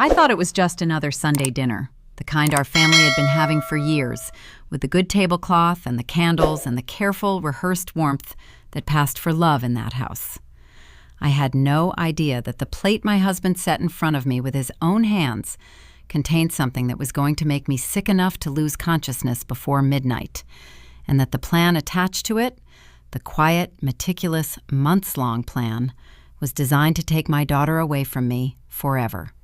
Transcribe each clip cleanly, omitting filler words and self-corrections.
I thought it was just another Sunday dinner, the kind our family had been having for years, with the good tablecloth and the candles and the careful, rehearsed warmth that passed for love in that house. I had no idea that the plate my husband set in front of me with his own hands contained something that was going to make me sick enough to lose consciousness before midnight, and that the plan attached to it, the quiet, meticulous, months-long plan, was designed to take my daughter away from me forever.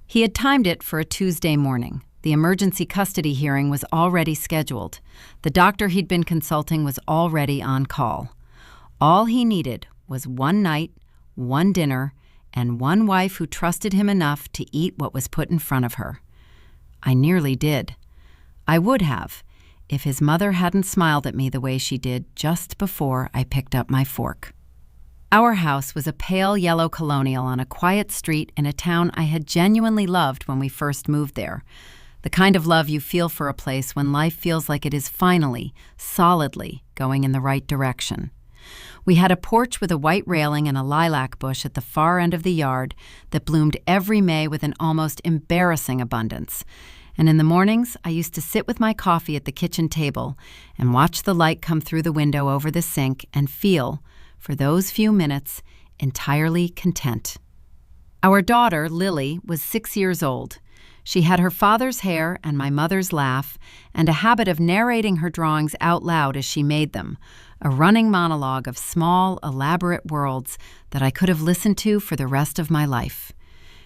He had timed it for a Tuesday morning. The emergency custody hearing was already scheduled. The doctor he'd been consulting was already on call. All he needed was one night, one dinner, and one wife who trusted him enough to eat what was put in front of her. I nearly did. I would have, if his mother hadn't smiled at me the way she did just before I picked up my fork. Our house was a pale yellow colonial on a quiet street in a town I had genuinely loved when we first moved there. The kind of love you feel for a place when life feels like it is finally, solidly going in the right direction. We had a porch with a white railing and a lilac bush at the far end of the yard that bloomed every May with an almost embarrassing abundance. And in the mornings, I used to sit with my coffee at the kitchen table and watch the light come through the window over the sink and feel, for those few minutes, entirely content. Our daughter, Lily, was 6 years old. She had her father's hair and my mother's laugh, and a habit of narrating her drawings out loud as she made them, a running monologue of small, elaborate worlds that I could have listened to for the rest of my life.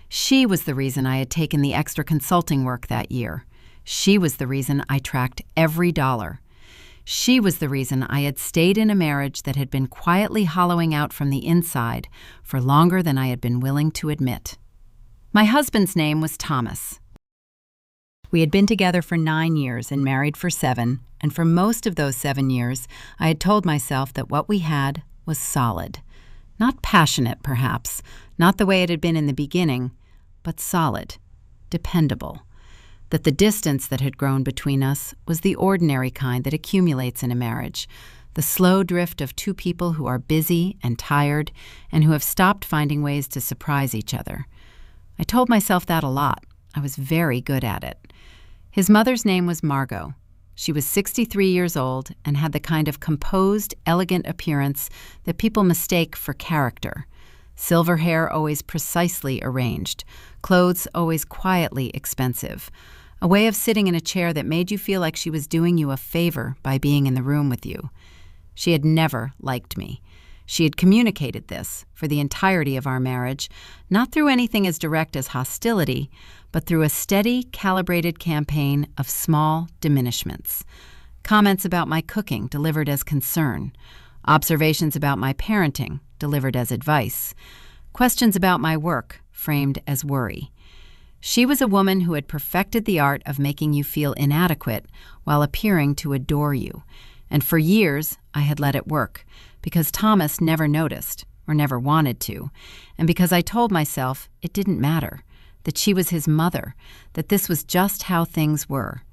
She was the reason I had taken the extra consulting work that year. She was the reason I tracked every dollar. She was the reason I had stayed in a marriage that had been quietly hollowing out from the inside for longer than I had been willing to admit. My husband's name was Thomas. We had been together for 9 years and married for 7, and for most of those 7 years, I had told myself that what we had was solid. Not passionate, perhaps, not the way it had been in the beginning, but solid, dependable. That the distance that had grown between us was the ordinary kind that accumulates in a marriage, the slow drift of two people who are busy and tired and who have stopped finding ways to surprise each other. I told myself that a lot. I was very good at it. His mother's name was Margot. She was 63 years old and had the kind of composed, elegant appearance that people mistake for character. Silver hair always precisely arranged, clothes always quietly expensive, a way of sitting in a chair that made you feel like she was doing you a favor by being in the room with you. She had never liked me. She had communicated this for the entirety of our marriage, not through anything as direct as hostility, but through a steady, calibrated campaign of small diminishments. Comments about my cooking delivered as concern, observations about my parenting delivered as advice, questions about my work framed as worry. She was a woman who had perfected the art of making you feel inadequate while appearing to adore you, and for years I had let it work, because Thomas never noticed, or never wanted to, and because I told myself it didn't matter, that she was his mother, that this was just how things were.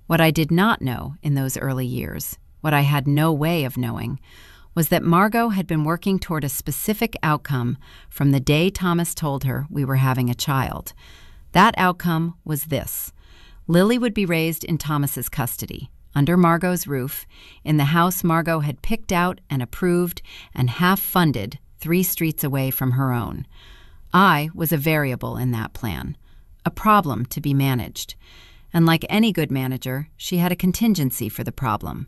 What I did not know in those early years, what I had no way of knowing, was that Margot had been working toward a specific outcome from the day Thomas told her we were having a child. That outcome was this: Lily would be raised in Thomas's custody, under Margot's roof, in the house Margot had picked out and approved and half-funded 3 streets away from her own. I was a variable in that plan, a problem to be managed. And like any good manager, she had a contingency for the problem.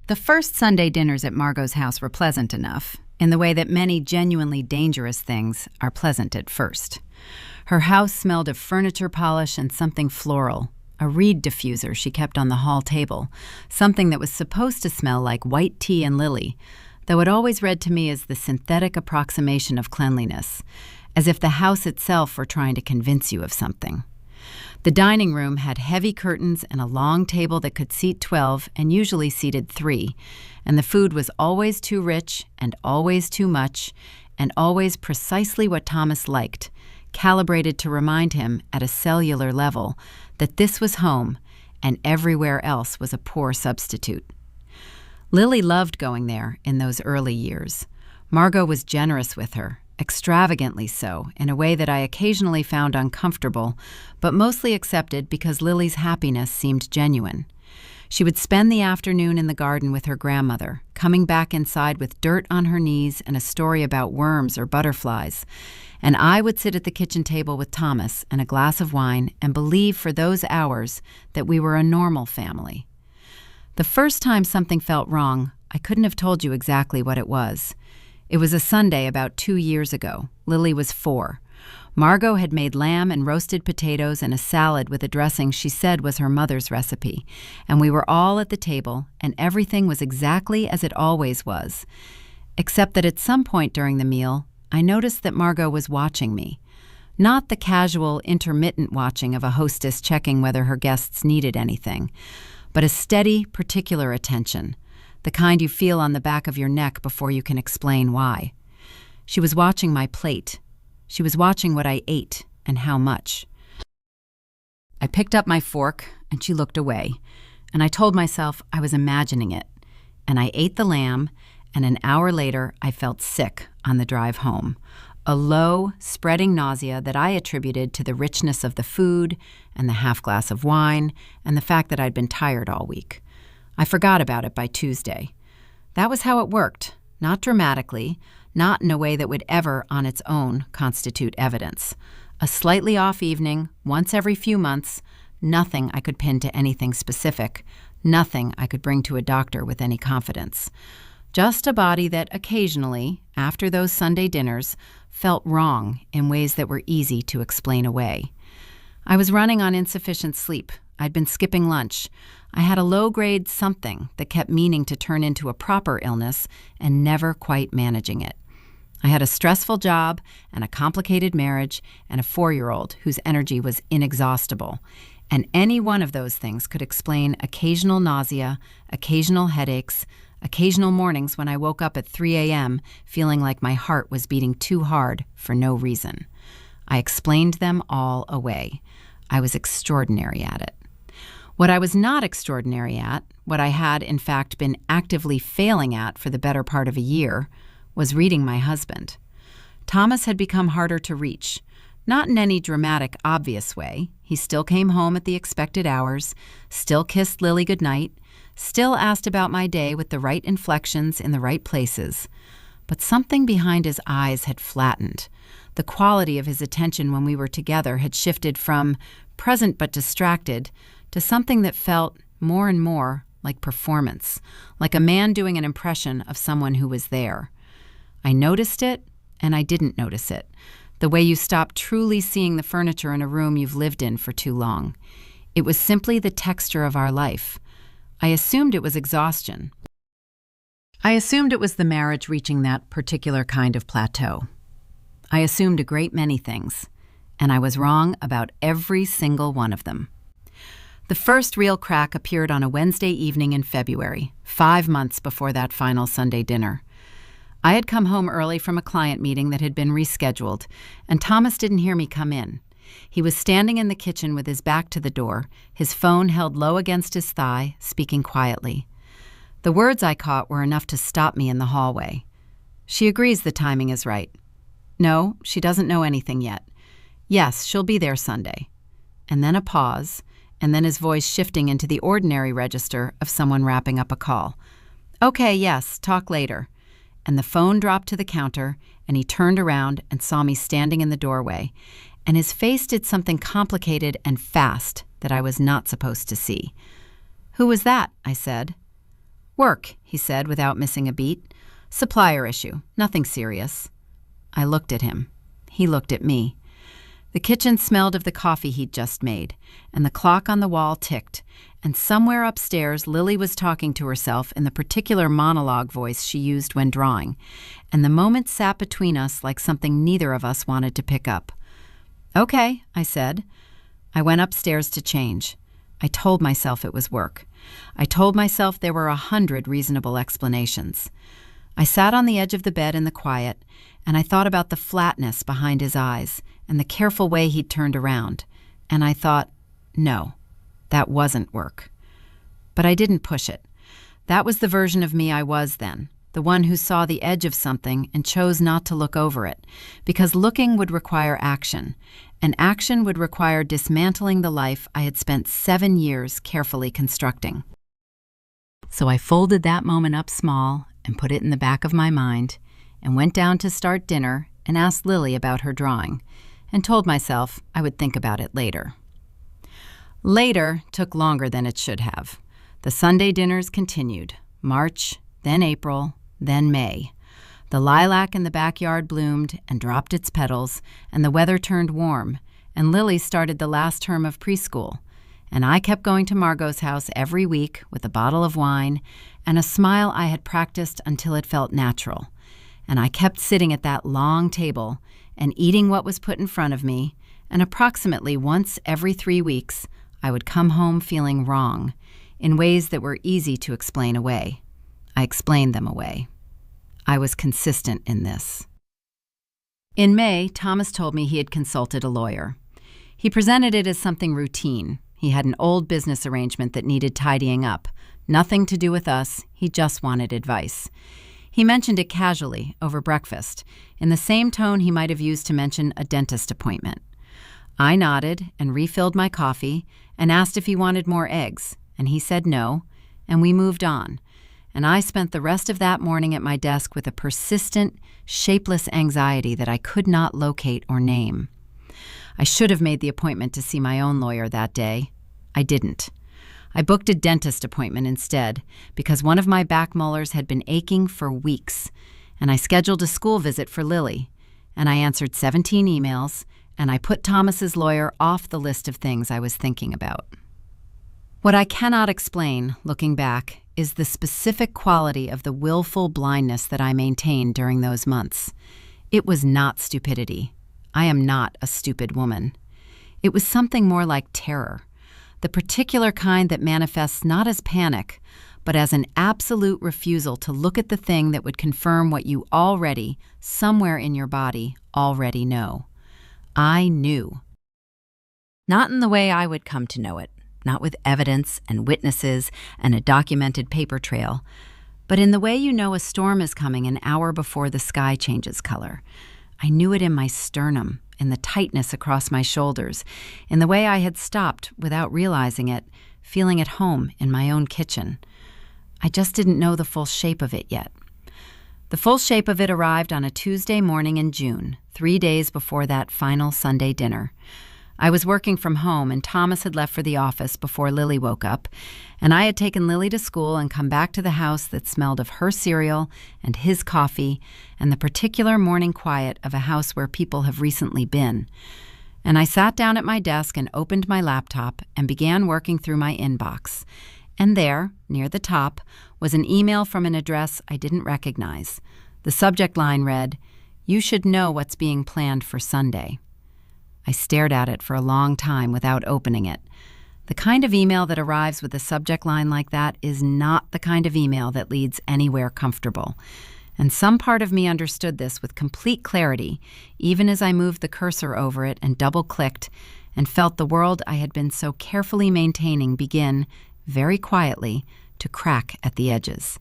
The first Sunday dinners at Margot's house were pleasant enough, in the way that many genuinely dangerous things are pleasant at first. Her house smelled of furniture polish and something floral, a reed diffuser she kept on the hall table, something that was supposed to smell like white tea and lily, though it always read to me as the synthetic approximation of cleanliness, as if the house itself were trying to convince you of something. The dining room had heavy curtains and a long table that could seat 12 and usually seated 3, and the food was always too rich and always too much and always precisely what Thomas liked, calibrated to remind him at a cellular level that this was home and everywhere else was a poor substitute. Lily loved going there in those early years. Margot was generous with her, extravagantly so, in a way that I occasionally found uncomfortable, but mostly accepted because Lily's happiness seemed genuine. She would spend the afternoon in the garden with her grandmother, coming back inside with dirt on her knees and a story about worms or butterflies. And I would sit at the kitchen table with Thomas and a glass of wine and believe for those hours that we were a normal family. The first time something felt wrong, I couldn't have told you exactly what it was. It was a Sunday about 2 years ago. Lily was 4. Margot had made lamb and roasted potatoes and a salad with a dressing she said was her mother's recipe, and we were all at the table, and everything was exactly as it always was, except that at some point during the meal, I noticed that Margot was watching me. Not the casual, intermittent watching of a hostess checking whether her guests needed anything, but a steady, particular attention, the kind you feel on the back of your neck before you can explain why. She was watching my plate. She was watching what I ate and how much. I picked up my fork, and she looked away, and I told myself I was imagining it, and I ate the lamb, and an hour later I felt sick on the drive home, a low, spreading nausea that I attributed to the richness of the food and the half glass of wine and the fact that I'd been tired all week. I forgot about it by Tuesday. That was how it worked, not dramatically, not in a way that would ever, on its own, constitute evidence. A slightly off evening, once every few months, nothing I could pin to anything specific, nothing I could bring to a doctor with any confidence. Just a body that occasionally, after those Sunday dinners, felt wrong in ways that were easy to explain away. I was running on insufficient sleep. I'd been skipping lunch. I had a low-grade something that kept meaning to turn into a proper illness and never quite managing it. I had a stressful job and a complicated marriage and a 4-year-old whose energy was inexhaustible. And any one of those things could explain occasional nausea, occasional headaches, occasional mornings when I woke up at 3 a.m. feeling like my heart was beating too hard for no reason. I explained them all away. I was extraordinary at it. What I was not extraordinary at, what I had in fact been actively failing at for the better part of a year, was reading my husband. Thomas had become harder to reach, not in any dramatic, obvious way. He still came home at the expected hours, still kissed Lily goodnight, still asked about my day with the right inflections in the right places. But something behind his eyes had flattened. The quality of his attention when we were together had shifted from present but distracted to something that felt more and more like performance, like a man doing an impression of someone who was there. I noticed it, and I didn't notice it, the way you stop truly seeing the furniture in a room you've lived in for too long. It was simply the texture of our life. I assumed it was exhaustion. I assumed it was the marriage reaching that particular kind of plateau. I assumed a great many things, and I was wrong about every single one of them. The first real crack appeared on a Wednesday evening in February, 5 months before that final Sunday dinner. I had come home early from a client meeting that had been rescheduled, and Thomas didn't hear me come in. He was standing in the kitchen with his back to the door, his phone held low against his thigh, speaking quietly. The words I caught were enough to stop me in the hallway. She agrees the timing is right. No, she doesn't know anything yet. Yes, she'll be there Sunday. And then a pause, and then his voice shifting into the ordinary register of someone wrapping up a call. Okay, yes, talk later. And the phone dropped to the counter, and he turned around and saw me standing in the doorway, and his face did something complicated and fast that I was not supposed to see. Who was that? I said. Work, he said without missing a beat. Supplier issue, nothing serious. I looked at him. He looked at me. The kitchen smelled of the coffee he'd just made, and the clock on the wall ticked, and somewhere upstairs Lily was talking to herself in the particular monologue voice she used when drawing, and the moment sat between us like something neither of us wanted to pick up. Okay, I said. I went upstairs to change. I told myself it was work. I told myself there were 100 reasonable explanations. I sat on the edge of the bed in the quiet, and I thought about the flatness behind his eyes and the careful way he'd turned around, and I thought, no, that wasn't work. But I didn't push it. That was the version of me I was then, the one who saw the edge of something and chose not to look over it, because looking would require action, and action would require dismantling the life I had spent 7 years carefully constructing. So I folded that moment up small and put it in the back of my mind, and went down to start dinner and asked Lily about her drawing, and told myself I would think about it later. Later took longer than it should have. The Sunday dinners continued. March, then April, then May. The lilac in the backyard bloomed and dropped its petals, and the weather turned warm, and Lily started the last term of preschool, and I kept going to Margot's house every week with a bottle of wine and a smile I had practiced until it felt natural, and I kept sitting at that long table and eating what was put in front of me, and approximately once every 3 weeks, I would come home feeling wrong, in ways that were easy to explain away. I explained them away. I was consistent in this. In May, Thomas told me he had consulted a lawyer. He presented it as something routine. He had an old business arrangement that needed tidying up. Nothing to do with us, he just wanted advice. He mentioned it casually, over breakfast, in the same tone he might have used to mention a dentist appointment. I nodded and refilled my coffee and asked if he wanted more eggs, and he said no, and we moved on. And I spent the rest of that morning at my desk with a persistent, shapeless anxiety that I could not locate or name. I should have made the appointment to see my own lawyer that day. I didn't. I booked a dentist appointment instead because one of my back molars had been aching for weeks, and I scheduled a school visit for Lily, and I answered 17 emails, and I put Thomas's lawyer off the list of things I was thinking about. What I cannot explain, looking back, is the specific quality of the willful blindness that I maintained during those months. It was not stupidity. I am not a stupid woman. It was something more like terror, the particular kind that manifests not as panic, but as an absolute refusal to look at the thing that would confirm what you already, somewhere in your body, already know. I knew. Not in the way I would come to know it, not with evidence and witnesses and a documented paper trail, but in the way you know a storm is coming an hour before the sky changes color. I knew it in my sternum, in the tightness across my shoulders, in the way I had stopped, without realizing it, feeling at home in my own kitchen. I just didn't know the full shape of it yet. The full shape of it arrived on a Tuesday morning in June, 3 days before that final Sunday dinner. I was working from home, and Thomas had left for the office before Lily woke up, and I had taken Lily to school and come back to the house that smelled of her cereal and his coffee and the particular morning quiet of a house where people have recently been. And I sat down at my desk and opened my laptop and began working through my inbox. And there, near the top, was an email from an address I didn't recognize. The subject line read, "You should know what's being planned for Sunday." I stared at it for a long time without opening it. The kind of email that arrives with a subject line like that is not the kind of email that leads anywhere comfortable. And some part of me understood this with complete clarity, even as I moved the cursor over it and double-clicked and felt the world I had been so carefully maintaining begin, very quietly, to crack at the edges.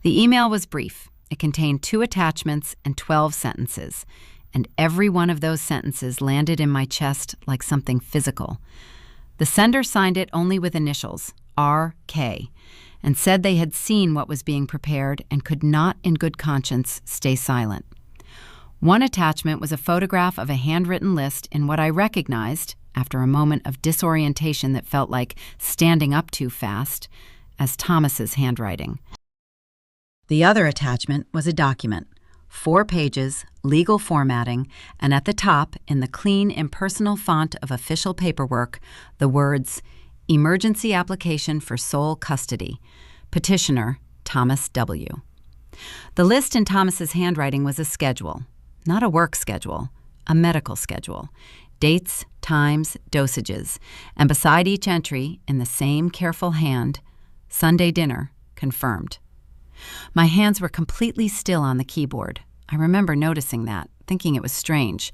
The email was brief. It contained 2 attachments and 12 sentences, and every one of those sentences landed in my chest like something physical. The sender signed it only with initials, R.K., and said they had seen what was being prepared and could not in good conscience stay silent. One attachment was a photograph of a handwritten list in what I recognized, after a moment of disorientation that felt like standing up too fast, as Thomas's handwriting. The other attachment was a document, 4 pages, legal formatting, and at the top, in the clean, impersonal font of official paperwork, the words, "Emergency application for sole custody. Petitioner, Thomas W." The list in Thomas's handwriting was a schedule, not a work schedule, a medical schedule. Dates, times, dosages, and beside each entry, in the same careful hand, Sunday dinner, confirmed. My hands were completely still on the keyboard. I remember noticing that, thinking it was strange.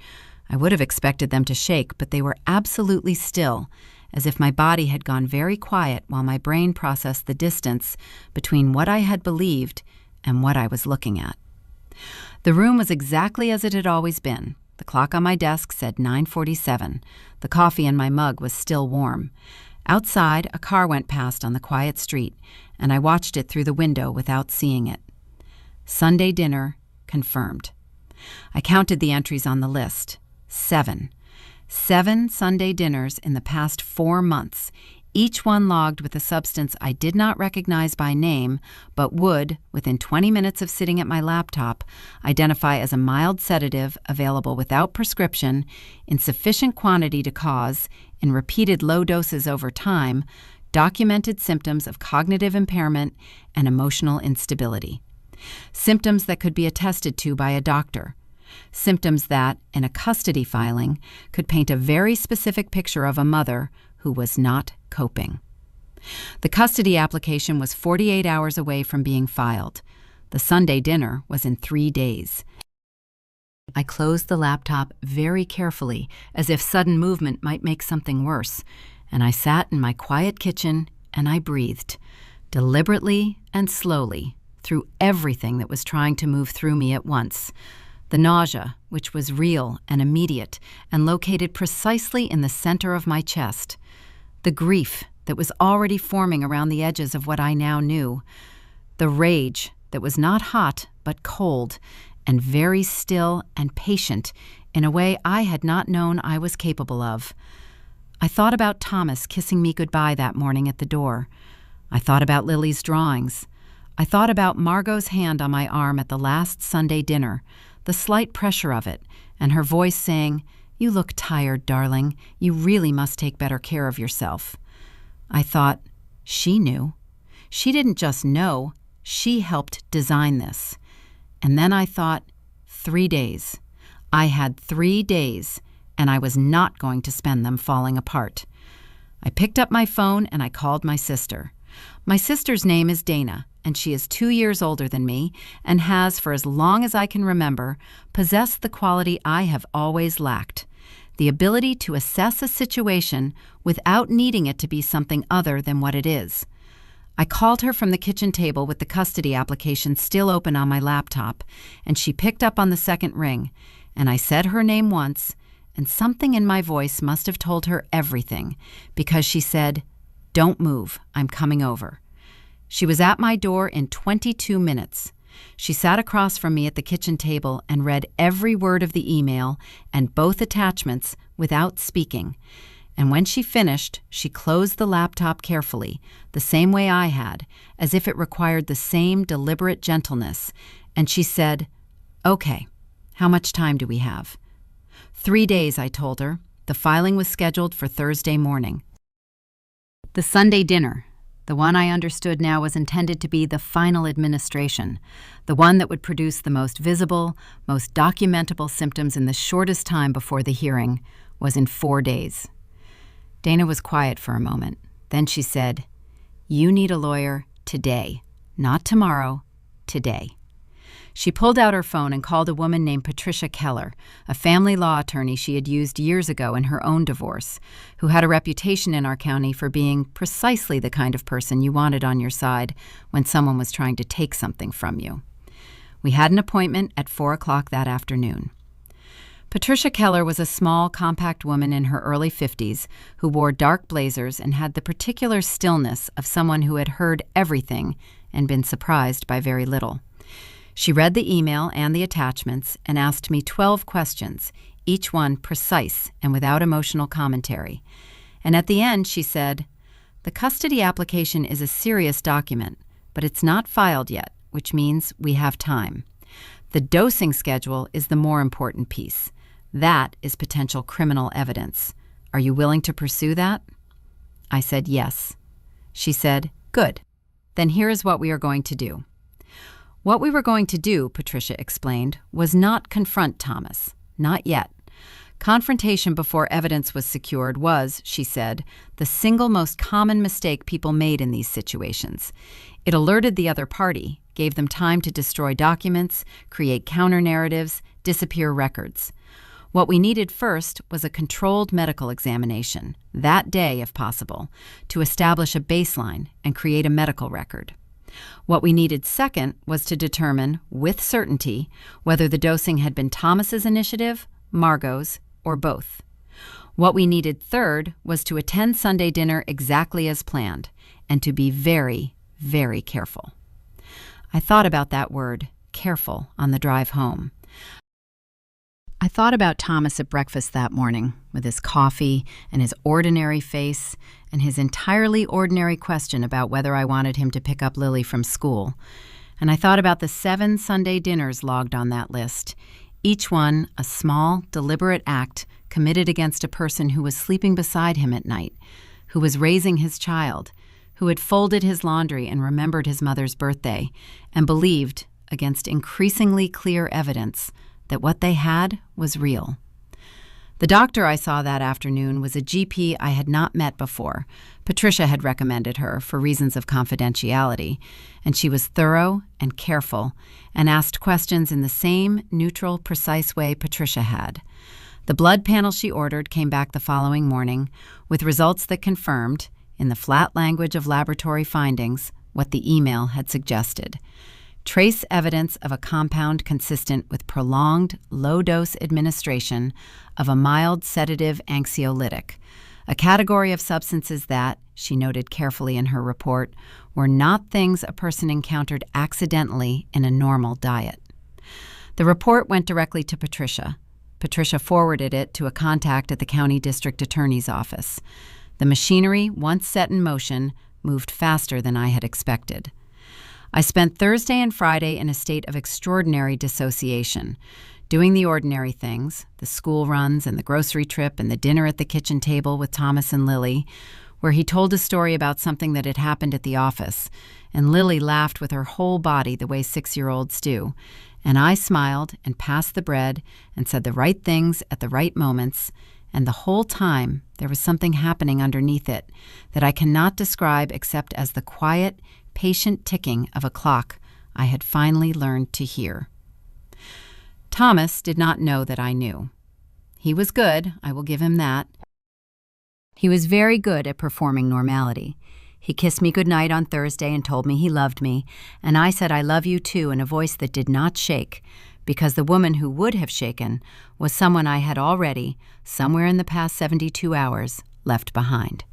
I would have expected them to shake, but they were absolutely still, as if my body had gone very quiet while my brain processed the distance between what I had believed and what I was looking at. The room was exactly as it had always been. The clock on my desk said 9:47. The coffee in my mug was still warm. Outside, a car went past on the quiet street, and I watched it through the window without seeing it. Sunday dinner confirmed. I counted the entries on the list. 7. 7 Sunday dinners in the past 4 months, each one logged with a substance I did not recognize by name, but would, within 20 minutes of sitting at my laptop, identify as a mild sedative available without prescription, in sufficient quantity to cause, in repeated low doses over time, documented symptoms of cognitive impairment and emotional instability. Symptoms that could be attested to by a doctor. Symptoms that, in a custody filing, could paint a very specific picture of a mother who was not coping. The custody application was 48 hours away from being filed. The Sunday dinner was in 3 days. I closed the laptop very carefully, as if sudden movement might make something worse, and I sat in my quiet kitchen and I breathed, deliberately and slowly, through everything that was trying to move through me at once. The nausea, which was real and immediate and located precisely in the center of my chest. The grief that was already forming around the edges of what I now knew. The rage that was not hot but cold and very still and patient in a way I had not known I was capable of. I thought about Thomas kissing me goodbye that morning at the door. I thought about Lily's drawings. I thought about Margot's hand on my arm at the last Sunday dinner, the slight pressure of it, and her voice saying, "You look tired, darling. You really must take better care of yourself." I thought, she knew. She didn't just know, she helped design this. And then I thought, 3 days. I had 3 days, and I was not going to spend them falling apart. I picked up my phone and I called my sister. My sister's name is Dana, and she is 2 years older than me and has, for as long as I can remember, possessed the quality I have always lacked: the ability to assess a situation without needing it to be something other than what it is. I called her from the kitchen table with the custody application still open on my laptop, and she picked up on the second ring, and I said her name once, and something in my voice must have told her everything, because she said, "Don't move, I'm coming over." She was at my door in 22 minutes. She sat across from me at the kitchen table and read every word of the email and both attachments without speaking. And when she finished, she closed the laptop carefully, the same way I had, as if it required the same deliberate gentleness, and she said, "Okay, how much time do we have?" 3 days, I told her. The filing was scheduled for Thursday morning. The Sunday dinner, the one I understood now was intended to be the final administration, the one that would produce the most visible, most documentable symptoms in the shortest time before the hearing, was in 4 days. Dana was quiet for a moment. Then she said, "You need a lawyer today, not tomorrow, today." She pulled out her phone and called a woman named Patricia Keller, a family law attorney she had used years ago in her own divorce, who had a reputation in our county for being precisely the kind of person you wanted on your side when someone was trying to take something from you. We had an appointment at 4 o'clock that afternoon. Patricia Keller was a small, compact woman in her early 50s who wore dark blazers and had the particular stillness of someone who had heard everything and been surprised by very little. She read the email and the attachments and asked me 12 questions, each one precise and without emotional commentary. And at the end, she said, "The custody application is a serious document, but it's not filed yet, which means we have time. The dosing schedule is the more important piece. That is potential criminal evidence. Are you willing to pursue that?" I said yes. She said, "Good. Then here is what we are going to do." What we were going to do, Patricia explained, was not confront Thomas. Not yet. Confrontation before evidence was secured was, she said, the single most common mistake people made in these situations. It alerted the other party, gave them time to destroy documents, create counter-narratives, disappear records. What we needed first was a controlled medical examination, that day if possible, to establish a baseline and create a medical record. What we needed second was to determine, with certainty, whether the dosing had been Thomas's initiative, Margot's, or both. What we needed third was to attend Sunday dinner exactly as planned, and to be very, very careful. I thought about that word, careful, on the drive home. I thought about Thomas at breakfast that morning, with his coffee and his ordinary face and his entirely ordinary question about whether I wanted him to pick up Lily from school. And I thought about the 7 Sunday dinners logged on that list, each one a small, deliberate act committed against a person who was sleeping beside him at night, who was raising his child, who had folded his laundry and remembered his mother's birthday, and believed, against increasingly clear evidence, that what they had was real. The doctor I saw that afternoon was a GP I had not met before. Patricia had recommended her for reasons of confidentiality, and she was thorough and careful and asked questions in the same neutral, precise way Patricia had. The blood panel she ordered came back the following morning with results that confirmed, in the flat language of laboratory findings, what the email had suggested. Trace evidence of a compound consistent with prolonged, low-dose administration of a mild sedative anxiolytic, a category of substances that, she noted carefully in her report, were not things a person encountered accidentally in a normal diet. The report went directly to Patricia. Patricia forwarded it to a contact at the county district attorney's office. The machinery, once set in motion, moved faster than I had expected. I spent Thursday and Friday in a state of extraordinary dissociation, doing the ordinary things, the school runs and the grocery trip and the dinner at the kitchen table with Thomas and Lily, where he told a story about something that had happened at the office, and Lily laughed with her whole body the way 6-year-olds do, and I smiled and passed the bread and said the right things at the right moments, and the whole time there was something happening underneath it that I cannot describe except as the quiet, patient ticking of a clock I had finally learned to hear. Thomas did not know that I knew. He was good, I will give him that. He was very good at performing normality. He kissed me goodnight on Thursday and told me he loved me, and I said I love you too in a voice that did not shake, because the woman who would have shaken was someone I had already, somewhere in the past 72 hours, left behind.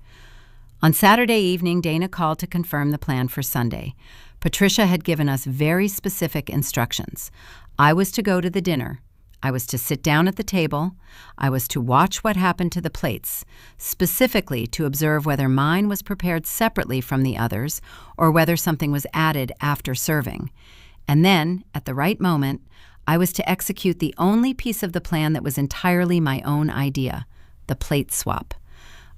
On Saturday evening, Dana called to confirm the plan for Sunday. Patricia had given us very specific instructions. I was to go to the dinner. I was to sit down at the table. I was to watch what happened to the plates, specifically to observe whether mine was prepared separately from the others or whether something was added after serving. And then, at the right moment, I was to execute the only piece of the plan that was entirely my own idea, the plate swap.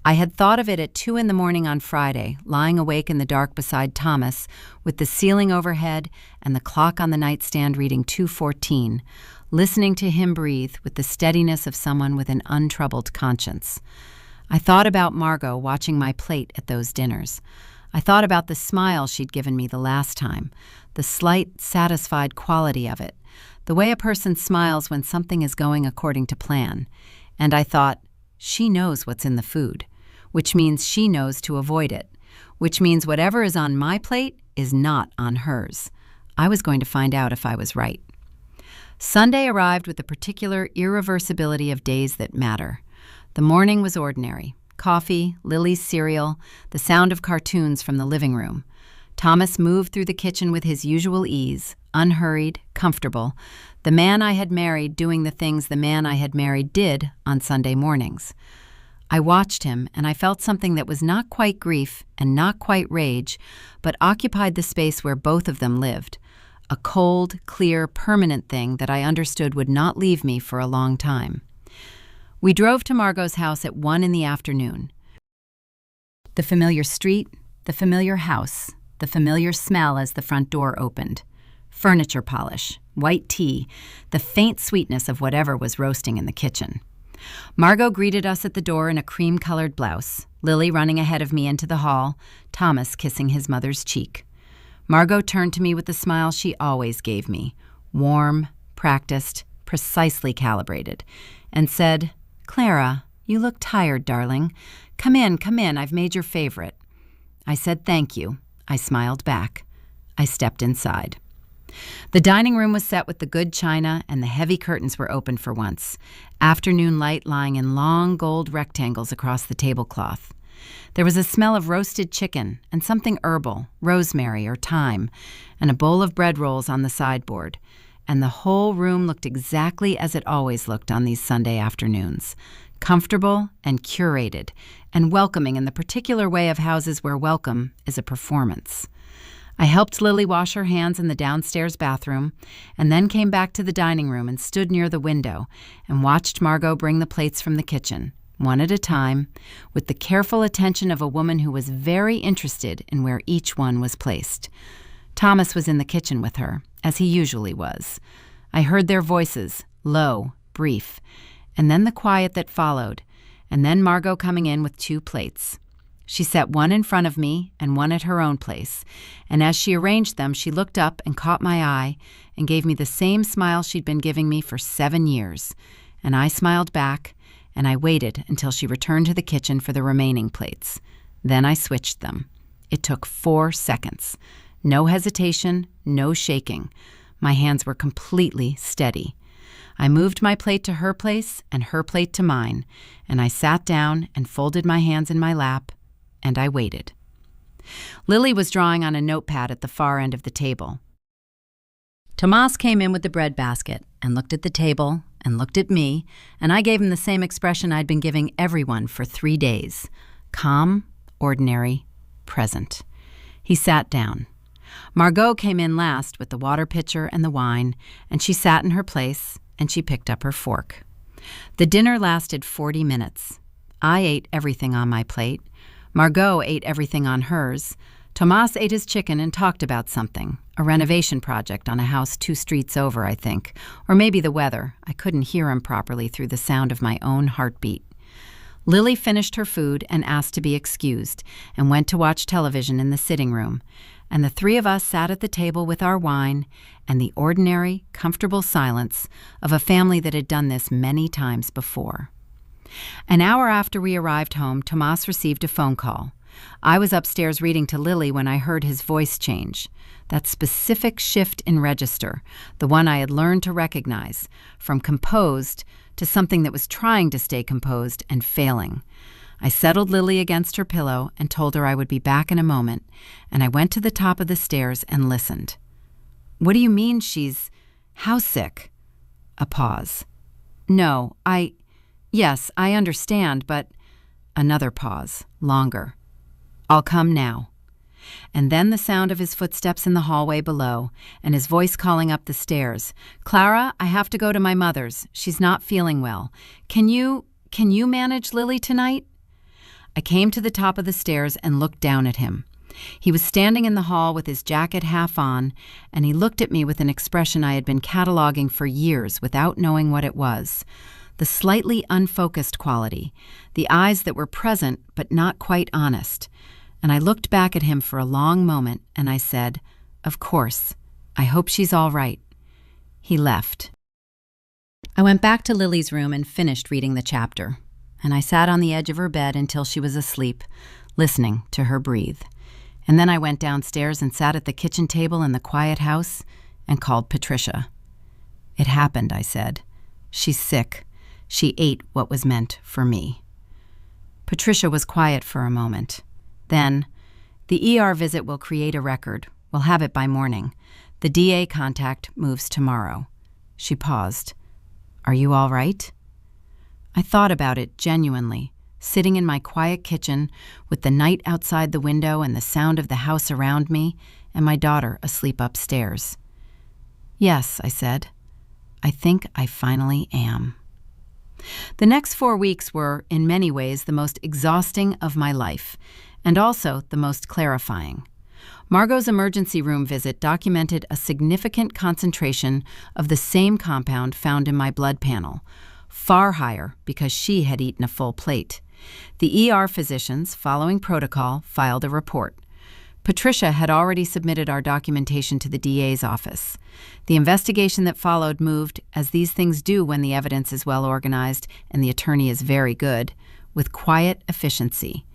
I had thought of it at 2 a.m. on Friday, lying awake in the dark beside Thomas, with the ceiling overhead and the clock on the nightstand reading 2:14, listening to him breathe with the steadiness of someone with an untroubled conscience. I thought about Margot watching my plate at those dinners. I thought about the smile she'd given me the last time, the slight, satisfied quality of it, the way a person smiles when something is going according to plan. And I thought, she knows what's in the food, which means she knows to avoid it, which means whatever is on my plate is not on hers. I was going to find out if I was right. Sunday arrived with the particular irreversibility of days that matter. The morning was ordinary. Coffee, Lily's cereal, the sound of cartoons from the living room. Thomas moved through the kitchen with his usual ease, unhurried, comfortable, the man I had married doing the things the man I had married did on Sunday mornings. I watched him, and I felt something that was not quite grief and not quite rage, but occupied the space where both of them lived, a cold, clear, permanent thing that I understood would not leave me for a long time. We drove to Margot's house at 1 p.m. The familiar street, the familiar house, the familiar smell as the front door opened. Furniture polish, white tea, the faint sweetness of whatever was roasting in the kitchen. Margot greeted us at the door in a cream-colored blouse, Lily running ahead of me into the hall, Thomas kissing his mother's cheek. Margot turned to me with the smile she always gave me, warm, practiced, precisely calibrated, and said, "Clara, you look tired, darling. Come in, I've made your favorite." I said thank you. I smiled back. I stepped inside. The dining room was set with the good china, and the heavy curtains were open for once, afternoon light lying in long gold rectangles across the tablecloth. There was a smell of roasted chicken and something herbal, rosemary or thyme, and a bowl of bread rolls on the sideboard, and the whole room looked exactly as it always looked on these Sunday afternoons, comfortable and curated, and welcoming in the particular way of houses where welcome is a performance. I helped Lily wash her hands in the downstairs bathroom, and then came back to the dining room and stood near the window and watched Margot bring the plates from the kitchen, one at a time, with the careful attention of a woman who was very interested in where each one was placed. Thomas was in the kitchen with her, as he usually was. I heard their voices, low, brief, and then the quiet that followed, and then Margot coming in with 2 plates. She set one in front of me and one at her own place, and as she arranged them, she looked up and caught my eye and gave me the same smile she'd been giving me for 7 years, and I smiled back, and I waited until she returned to the kitchen for the remaining plates. Then I switched them. It took 4 seconds. No hesitation, no shaking. My hands were completely steady. I moved my plate to her place and her plate to mine, and I sat down and folded my hands in my lap, and I waited. Lily was drawing on a notepad at the far end of the table. Tomas came in with the bread basket and looked at the table and looked at me, and I gave him the same expression I'd been giving everyone for 3 days: calm, ordinary, present. He sat down. Margot came in last with the water pitcher and the wine, and she sat in her place, and she picked up her fork. The dinner lasted 40 minutes. I ate everything on my plate. Margot ate everything on hers. Tomas ate his chicken and talked about something, a renovation project on a house 2 streets over, I think, or maybe the weather. I couldn't hear him properly through the sound of my own heartbeat. Lily finished her food and asked to be excused and went to watch television in the sitting room, and the 3 of us sat at the table with our wine and the ordinary, comfortable silence of a family that had done this many times before. An hour after we arrived home, Tomas received a phone call. I was upstairs reading to Lily when I heard his voice change. That specific shift in register, the one I had learned to recognize, from composed to something that was trying to stay composed and failing. I settled Lily against her pillow and told her I would be back in a moment, and I went to the top of the stairs and listened. "What do you mean she's how sick?" A pause. "No, Yes, I understand, but..." Another pause, longer. "I'll come now." And then the sound of his footsteps in the hallway below, and his voice calling up the stairs. "Clara, I have to go to my mother's. She's not feeling well. Can you manage Lily tonight?" I came to the top of the stairs and looked down at him. He was standing in the hall with his jacket half on, and he looked at me with an expression I had been cataloging for years without knowing what it was. The slightly unfocused quality, the eyes that were present but not quite honest. And I looked back at him for a long moment, and I said, "Of course. I hope she's all right." He left. I went back to Lily's room and finished reading the chapter, and I sat on the edge of her bed until she was asleep, listening to her breathe. And then I went downstairs and sat at the kitchen table in the quiet house and called Patricia. "It happened," I said. "She's sick. She ate what was meant for me." Patricia was quiet for a moment. Then, "The ER visit will create a record. We'll have it by morning. The DA contact moves tomorrow." She paused. "Are you all right?" I thought about it genuinely, sitting in my quiet kitchen with the night outside the window and the sound of the house around me and my daughter asleep upstairs. "Yes," I said. "I think I finally am." The next 4 weeks were, in many ways, the most exhausting of my life, and also the most clarifying. Margot's emergency room visit documented a significant concentration of the same compound found in my blood panel, far higher because she had eaten a full plate. The ER physicians, following protocol, filed a report. Patricia had already submitted our documentation to the DA's office. The investigation that followed moved, as these things do when the evidence is well organized and the attorney is very good, with quiet efficiency.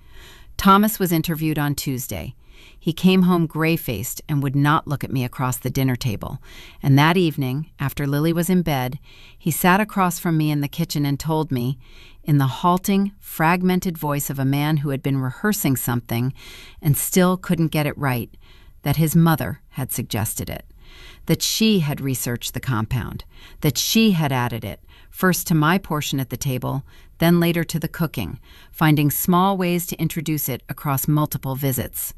Thomas was interviewed on Tuesday. He came home gray-faced and would not look at me across the dinner table. And that evening, after Lily was in bed, he sat across from me in the kitchen and told me, in the halting, fragmented voice of a man who had been rehearsing something and still couldn't get it right, that his mother had suggested it, that she had researched the compound, that she had added it, first to my portion at the table, then later to the cooking, finding small ways to introduce it across multiple visits,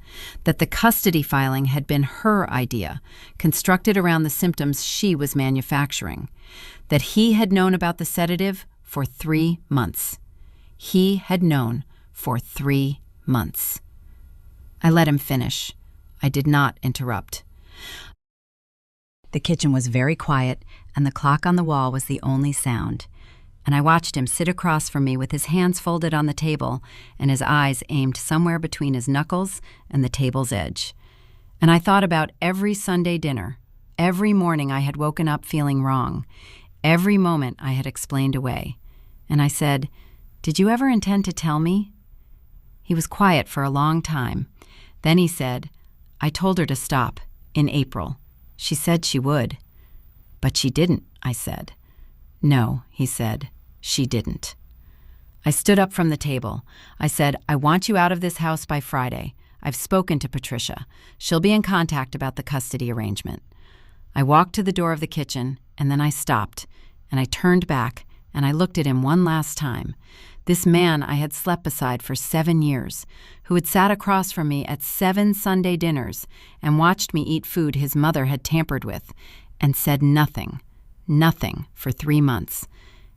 that the custody filing had been her idea, constructed around the symptoms she was manufacturing, that he had known about the sedative for 3 months. He had known for 3 months. I let him finish. I did not interrupt. The kitchen was very quiet, and the clock on the wall was the only sound. And I watched him sit across from me with his hands folded on the table and his eyes aimed somewhere between his knuckles and the table's edge. And I thought about every Sunday dinner, every morning I had woken up feeling wrong, every moment I had explained away. And I said, "Did you ever intend to tell me?" He was quiet for a long time. Then he said, "I told her to stop, in April. She said she would." "But she didn't," I said. "No," he said, "she didn't." I stood up from the table. I said, "I want you out of this house by Friday. I've spoken to Patricia. She'll be in contact about the custody arrangement." I walked to the door of the kitchen, and then I stopped, and I turned back, and I looked at him one last time. This man I had slept beside for 7 years, who had sat across from me at 7 Sunday dinners and watched me eat food his mother had tampered with, and said nothing for 3 months.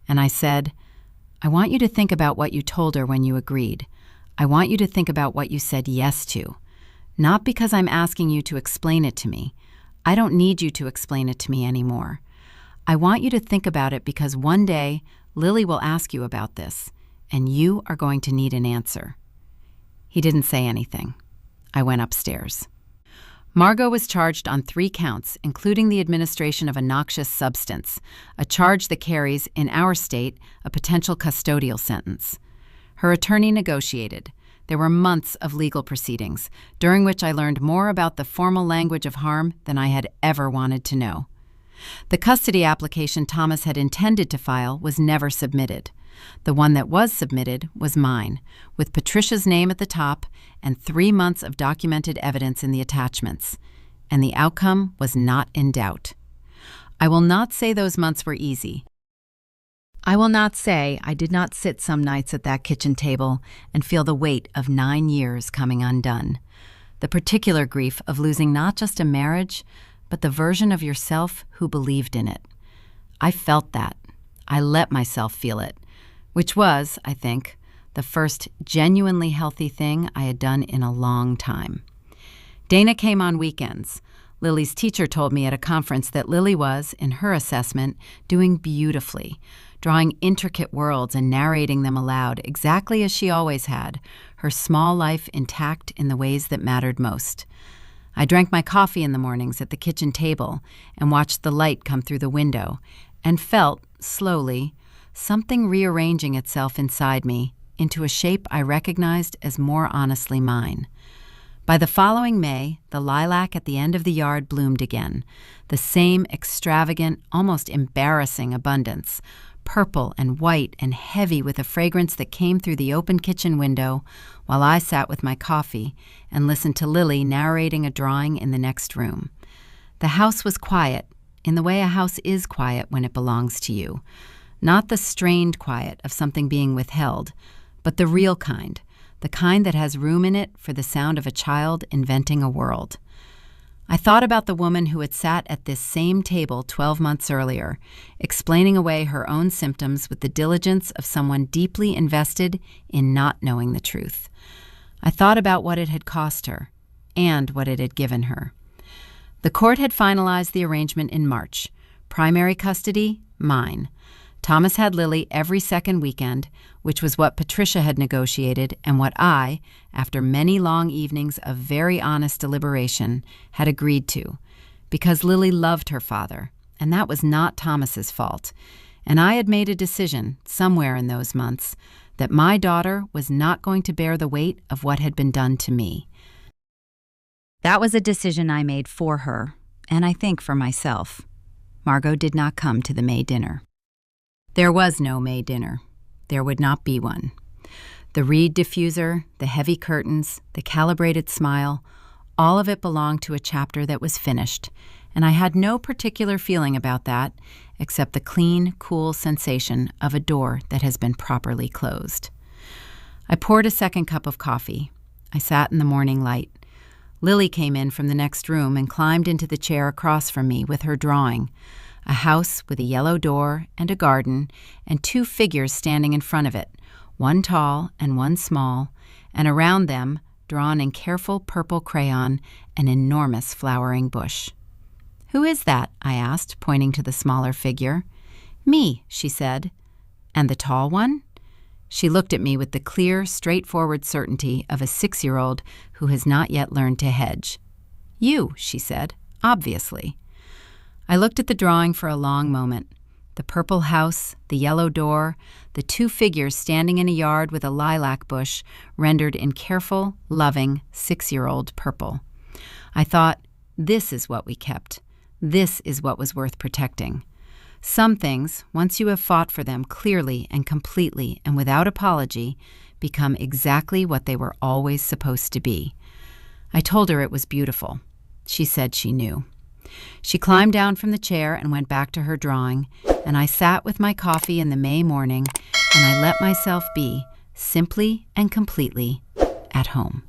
And I said, "I want you to think about what you told her when you agreed. I want you to think about what you said yes to. Not because I'm asking you to explain it to me. I don't need you to explain it to me anymore. I want you to think about it because one day Lily will ask you about this, and you are going to need an answer." He didn't say anything. I went upstairs. Margot was charged on 3 counts, including the administration of a noxious substance, a charge that carries, in our state, a potential custodial sentence. Her attorney negotiated. There were months of legal proceedings, during which I learned more about the formal language of harm than I had ever wanted to know. The custody application Thomas had intended to file was never submitted. The one that was submitted was mine, with Patricia's name at the top and 3 months of documented evidence in the attachments. And the outcome was not in doubt. I will not say those months were easy. I will not say I did not sit some nights at that kitchen table and feel the weight of 9 years coming undone. The particular grief of losing not just a marriage, but the version of yourself who believed in it. I felt that. I let myself feel it, which was, I think, the first genuinely healthy thing I had done in a long time. Dana came on weekends. Lily's teacher told me at a conference that Lily was, in her assessment, doing beautifully, drawing intricate worlds and narrating them aloud exactly as she always had, her small life intact in the ways that mattered most. I drank my coffee in the mornings at the kitchen table and watched the light come through the window and felt, slowly, something rearranging itself inside me into a shape I recognized as more honestly mine. By the following May, the lilac at the end of the yard bloomed again, the same extravagant, almost embarrassing abundance, purple and white and heavy with a fragrance that came through the open kitchen window while I sat with my coffee and listened to Lily narrating a drawing in the next room. The house was quiet, in the way a house is quiet when it belongs to you. Not the strained quiet of something being withheld, but the real kind, the kind that has room in it for the sound of a child inventing a world. I thought about the woman who had sat at this same table 12 months earlier, explaining away her own symptoms with the diligence of someone deeply invested in not knowing the truth. I thought about what it had cost her, and what it had given her. The court had finalized the arrangement in March. Primary custody, mine. Thomas had Lily every second weekend, which was what Patricia had negotiated and what I, after many long evenings of very honest deliberation, had agreed to, because Lily loved her father, and that was not Thomas's fault. And I had made a decision, somewhere in those months, that my daughter was not going to bear the weight of what had been done to me. That was a decision I made for her, and I think for myself. Margot did not come to the May dinner. There was no May dinner. There would not be one. The reed diffuser, the heavy curtains, the calibrated smile, all of it belonged to a chapter that was finished, and I had no particular feeling about that except the clean, cool sensation of a door that has been properly closed. I poured a second cup of coffee. I sat in the morning light. Lily came in from the next room and climbed into the chair across from me with her drawing, a house with a yellow door and a garden and two figures standing in front of it, one tall and one small, and around them, drawn in careful purple crayon, an enormous flowering bush. "Who is that?" I asked, pointing to the smaller figure. "Me," she said. "And the tall one?" She looked at me with the clear, straightforward certainty of a 6-year-old who has not yet learned to hedge. "You," she said, "obviously." I looked at the drawing for a long moment. The purple house, the yellow door, the two figures standing in a yard with a lilac bush rendered in careful, loving 6-year-old purple. I thought, this is what we kept. This is what was worth protecting. Some things, once you have fought for them clearly and completely and without apology, become exactly what they were always supposed to be. I told her it was beautiful. She said she knew. She climbed down from the chair and went back to her drawing, and I sat with my coffee in the May morning, and I let myself be, simply and completely, at home.